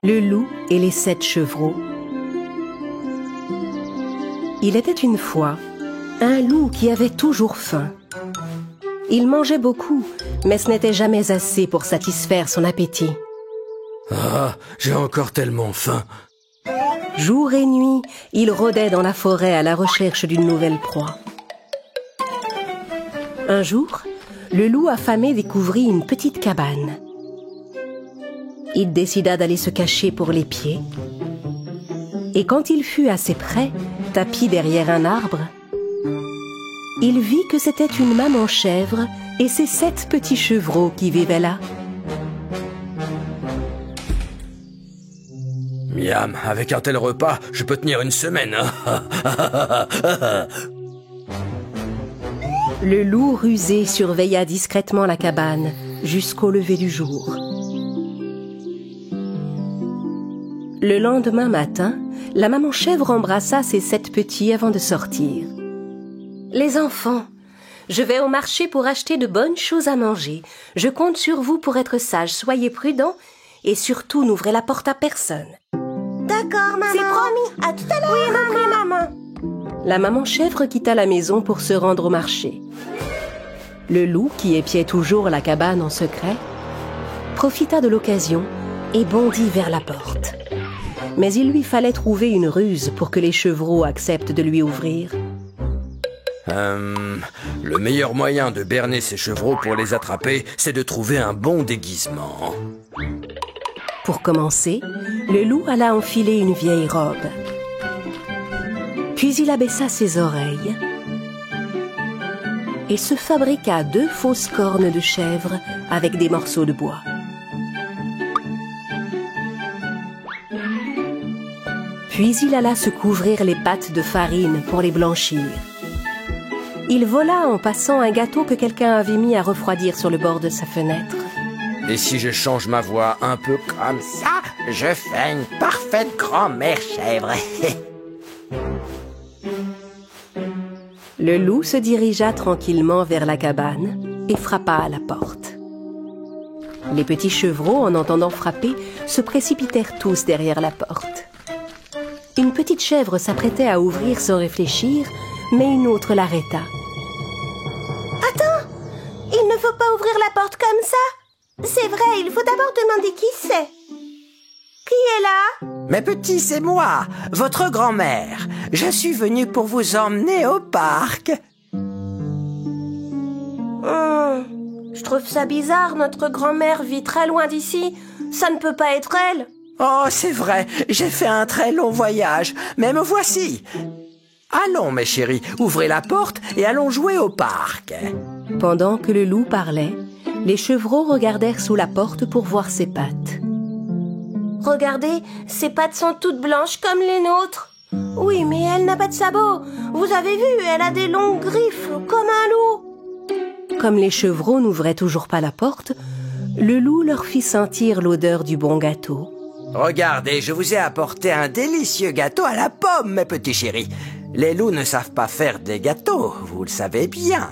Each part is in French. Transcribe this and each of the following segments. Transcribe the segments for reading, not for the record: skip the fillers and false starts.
Le loup et les 7 chevreaux. Il était une fois un loup qui avait toujours faim. Il mangeait beaucoup, mais ce n'était jamais assez pour satisfaire son appétit. Ah, j'ai encore tellement faim. Jour et nuit, il rôdait dans la forêt à la recherche d'une nouvelle proie. Un jour, le loup affamé découvrit une petite cabane. Il décida d'aller se cacher pour l'épier. Et quand il fut assez près, tapi derrière un arbre, il vit que c'était une maman chèvre et ses 7 petits chevreaux qui vivaient là. Miam, avec un tel repas, je peux tenir une semaine. Le loup rusé surveilla discrètement la cabane jusqu'au lever du jour. Le lendemain matin, la maman chèvre embrassa ses 7 petits avant de sortir. « Les enfants, je vais au marché pour acheter de bonnes choses à manger. Je compte sur vous pour être sages, soyez prudents et surtout n'ouvrez la porte à personne. » D'accord, maman. C'est promis. À tout à l'heure. Oui, maman. La maman chèvre quitta la maison pour se rendre au marché. Le loup, qui épiait toujours la cabane en secret, profita de l'occasion et bondit vers la porte. Mais il lui fallait trouver une ruse pour que les chevreaux acceptent de lui ouvrir. Le meilleur moyen de berner ces chevreaux pour les attraper, c'est de trouver un bon déguisement. Pour commencer, le loup alla enfiler une vieille robe. Puis il abaissa ses oreilles et se fabriqua 2 fausses cornes de chèvre avec des morceaux de bois. Puis il alla se couvrir les pattes de farine pour les blanchir. Il vola en passant un gâteau que quelqu'un avait mis à refroidir sur le bord de sa fenêtre. Et si je change ma voix un peu comme ça, je fais une parfaite grand-mère chèvre. Le loup se dirigea tranquillement vers la cabane et frappa à la porte. Les petits chevreaux, en entendant frapper, se précipitèrent tous derrière la porte. Une petite chèvre s'apprêtait à ouvrir sans réfléchir, mais une autre l'arrêta. « Attends, il ne faut pas ouvrir la porte comme ça. C'est vrai, il faut d'abord demander qui c'est. Qui est là? » Mes petits, c'est moi, votre grand-mère. Je suis venue pour vous emmener au parc. Je trouve ça bizarre, notre grand-mère vit très loin d'ici. Ça ne peut pas être elle. Oh, c'est vrai, j'ai fait un très long voyage, mais me voici. Allons, mes chéris, ouvrez la porte et allons jouer au parc. Pendant que le loup parlait, les chevreaux regardèrent sous la porte pour voir ses pattes. Regardez, ses pattes sont toutes blanches comme les nôtres. Oui, mais elle n'a pas de sabots. Vous avez vu, elle a des longues griffes comme un loup. Comme les chevreaux n'ouvraient toujours pas la porte, le loup leur fit sentir l'odeur du bon gâteau. Regardez, je vous ai apporté un délicieux gâteau à la pomme, mes petits chéris. Les loups ne savent pas faire des gâteaux, vous le savez bien.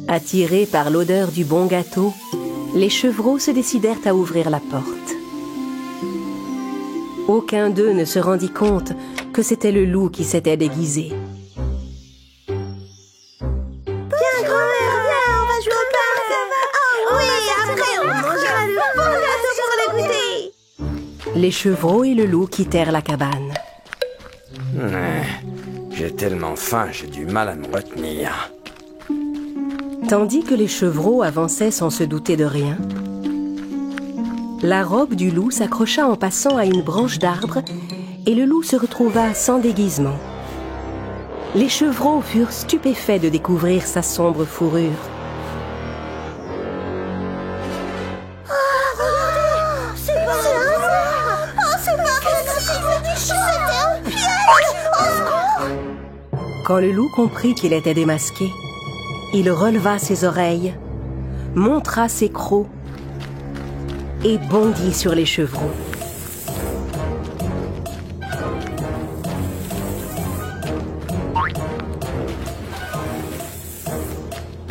Attirés par l'odeur du bon gâteau, les chevreaux se décidèrent à ouvrir la porte. Aucun d'eux ne se rendit compte que c'était le loup qui s'était déguisé. Viens, grand-mère, viens, on va jouer au parc. Oh oui, après on mangera le bon gâteau pour le goûter. Les chevreaux et le loup quittèrent la cabane. J'ai tellement faim, j'ai du mal à me retenir. Tandis que les chevreaux avançaient sans se douter de rien, la robe du loup s'accrocha en passant à une branche d'arbre et le loup se retrouva sans déguisement. Les chevreaux furent stupéfaits de découvrir sa sombre fourrure. Quand le loup comprit qu'il était démasqué, il releva ses oreilles, montra ses crocs et bondit sur les chevreaux.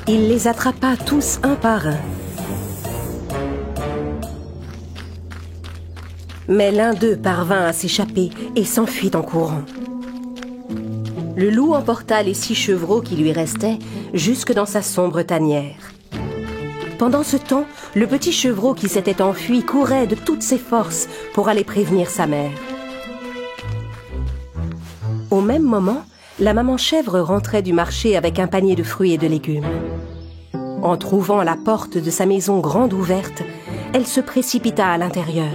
Il les attrapa tous un par un. Mais l'un d'eux parvint à s'échapper et s'enfuit en courant. Le loup emporta les 6 chevreaux qui lui restaient jusque dans sa sombre tanière. Pendant ce temps, le petit chevreau qui s'était enfui courait de toutes ses forces pour aller prévenir sa mère. Au même moment, la maman chèvre rentrait du marché avec un panier de fruits et de légumes. En trouvant la porte de sa maison grande ouverte, elle se précipita à l'intérieur.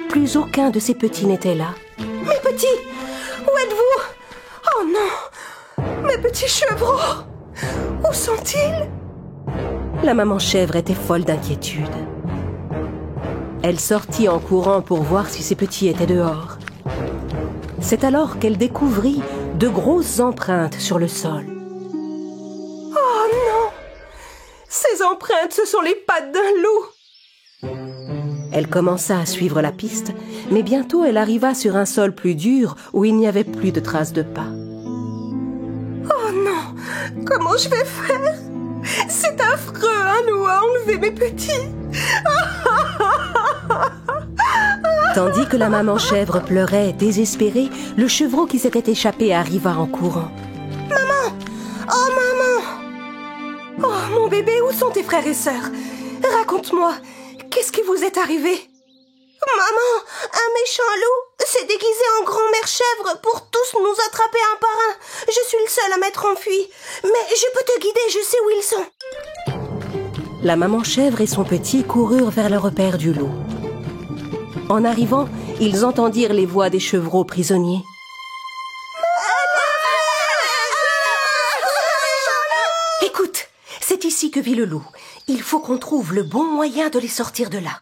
Plus aucun de ses petits n'était là. « Mes petits, où êtes-vous? Oh non, mes petits chevreaux, où sont-ils » La maman chèvre était folle d'inquiétude. Elle sortit en courant pour voir si ses petits étaient dehors. C'est alors qu'elle découvrit de grosses empreintes sur le sol. Oh non! Ces empreintes, ce sont les pattes d'un loup! Elle commença à suivre la piste, mais bientôt elle arriva sur un sol plus dur où il n'y avait plus de traces de pas. Oh non! Comment je vais faire? C'est affreux, un loup a enlevé mes petits! Tandis que la maman chèvre pleurait, désespérée, le chevreau qui s'était échappé arriva en courant. « Maman! Oh maman! Oh mon bébé, où sont tes frères et sœurs? Raconte-moi, qu'est-ce qui vous est arrivé? Maman, un méchant loup s'est déguisé en grand-mère chèvre pour tous nous attraper un par un. Je suis le seul à m'être enfui, mais je peux te guider, je sais où ils sont. » La maman chèvre et son petit coururent vers le repère du loup. En arrivant, ils entendirent les voix des chevreaux prisonniers. « Écoute, c'est ici que vit le loup. Il faut qu'on trouve le bon moyen de les sortir de là. »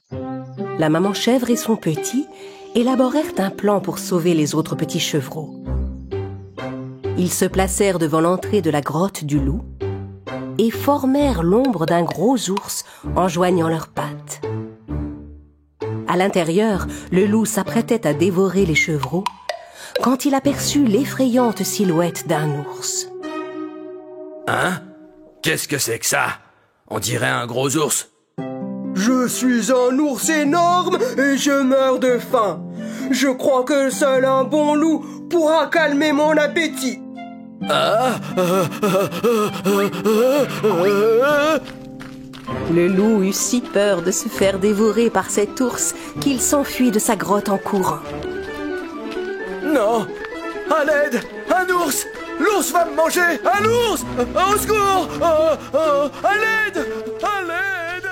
La maman chèvre et son petit élaborèrent un plan pour sauver les autres petits chevreaux. Ils se placèrent devant l'entrée de la grotte du loup et formèrent l'ombre d'un gros ours en joignant leurs pattes. À l'intérieur, le loup s'apprêtait à dévorer les chevreaux quand il aperçut l'effrayante silhouette d'un ours. Hein? Qu'est-ce que c'est que ça? On dirait un gros ours. Je suis un ours énorme et je meurs de faim. Je crois que seul un bon loup pourra calmer mon appétit. Le loup eut si peur de se faire dévorer par cet ours qu'il s'enfuit de sa grotte en courant. Non! À l'aide! Un ours! L'ours va me manger! Un ours! Au secours! À l'aide! À l'aide!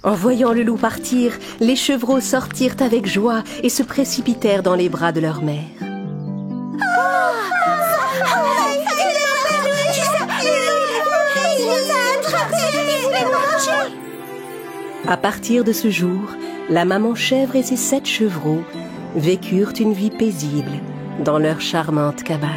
En voyant le loup partir, les chevreaux sortirent avec joie et se précipitèrent dans les bras de leur mère. À partir de ce jour, la maman chèvre et ses 7 chevreaux vécurent une vie paisible dans leur charmante cabane.